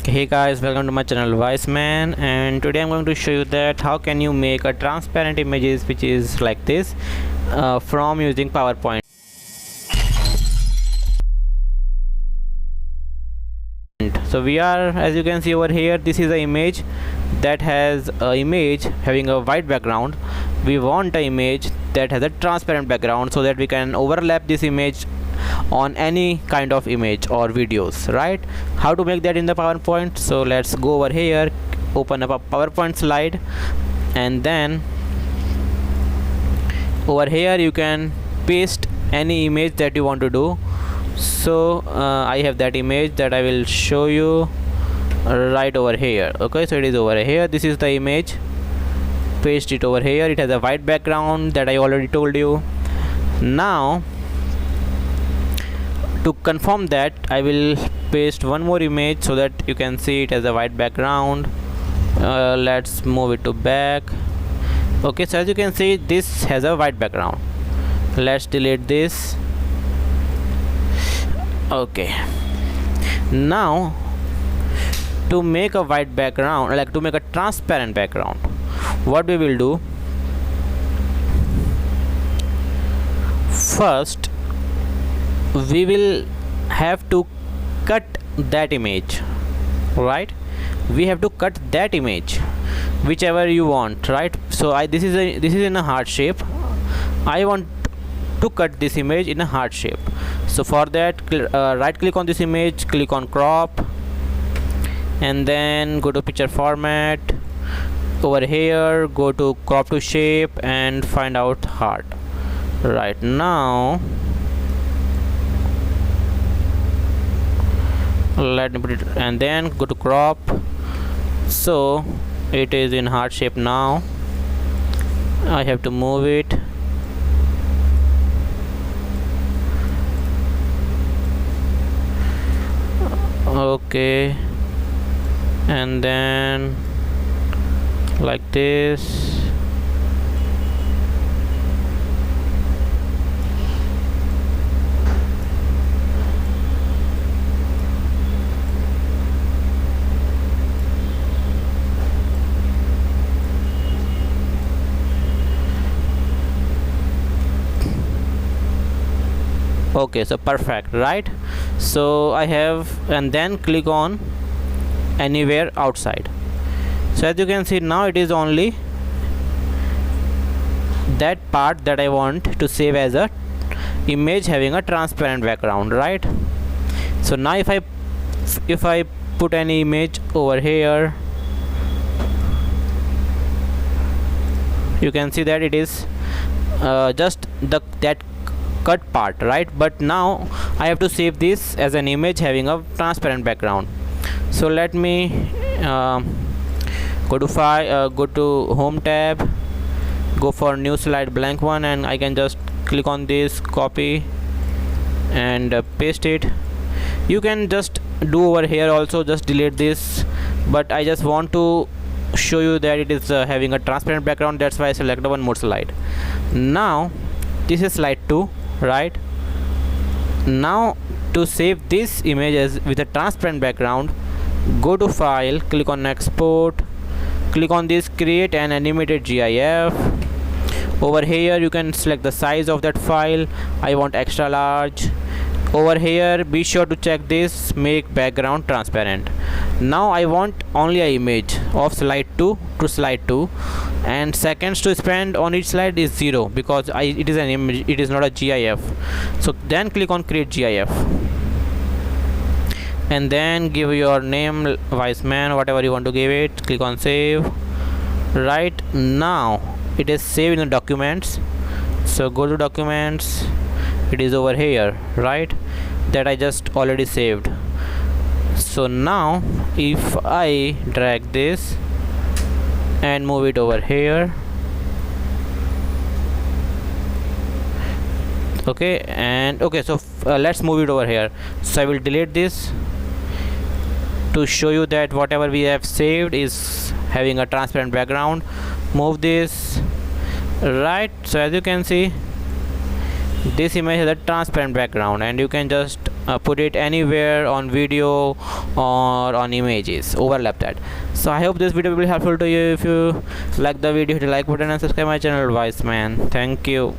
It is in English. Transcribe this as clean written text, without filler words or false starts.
Hey guys, welcome to my channel Wiseman, and today I'm going to show you that how can you make a transparent images which is like this from using PowerPoint. So we are, as you can see over here, this is an image that has a image having a white background. We want an image that has a transparent background so that we can overlap this image on any kind of image or videos, right? How to make that in the PowerPoint? So let's go over here, open up a PowerPoint slide, and then over here you can paste any image that you want to do. So I have that image that I will show you right over here. Okay, so it is over here. This is the image. Paste it over here. It has a white background that I already told you. Now to confirm that, I will paste one more image so that you can see it as a white background. Let's move it to back. Okay, so as you can see, this has a white background. Let's delete this. Okay, now to make a white background, like to make a transparent background, what we will do, first we will have to cut that image, right? We have to cut that image whichever you want, right? So this is in a heart shape. I want to cut this image in a heart shape. So for that, right click on this image, click on crop, and then go to picture format. Over here, go to crop to shape and find out heart. Right now, let me put it, and then go to crop. So it is in heart shape now. I have to move it. Okay, and then like this. Okay, so perfect, right? So I have, and then click on anywhere outside. So as you can see, now it is only that part that I want to save as a image having a transparent background, right? So now if I put any image over here, you can see that it is just that cut part, right? But now I have to save this as an image having a transparent background. So let me go to file, go to home tab, go for new slide, blank one, and I can just click on this, copy and paste it. You can just do over here also, just delete this, but I just want to show you that it is having a transparent background. That's why I select one more slide. Now this is slide 2, right? Now to save this image as with a transparent background, go to file, click on export, click on this create an animated GIF. Over here you can select the size of that file. I want extra large. Over here, be sure to check this, make background transparent. Now I want only an image of slide 2 to slide 2, and seconds to spend on each slide is 0 because it is an image, it is not a GIF. So then click on create GIF, and then give your name Wiseman, whatever you want to give it. Click on save. Right now it is saved in the documents. So go to documents. It is over here, right? That I just already saved. So now if I drag this and move it over here, okay, and okay, so let's move it over here. So I will delete this to show you that whatever we have saved is having a transparent background. Move this, right? So as you can see, this image has a transparent background, and you can just put it anywhere on video or on images, overlap that. So I hope this video will be helpful to you. If you like the video, hit the like button and subscribe my channel, Wise Man. Thank you.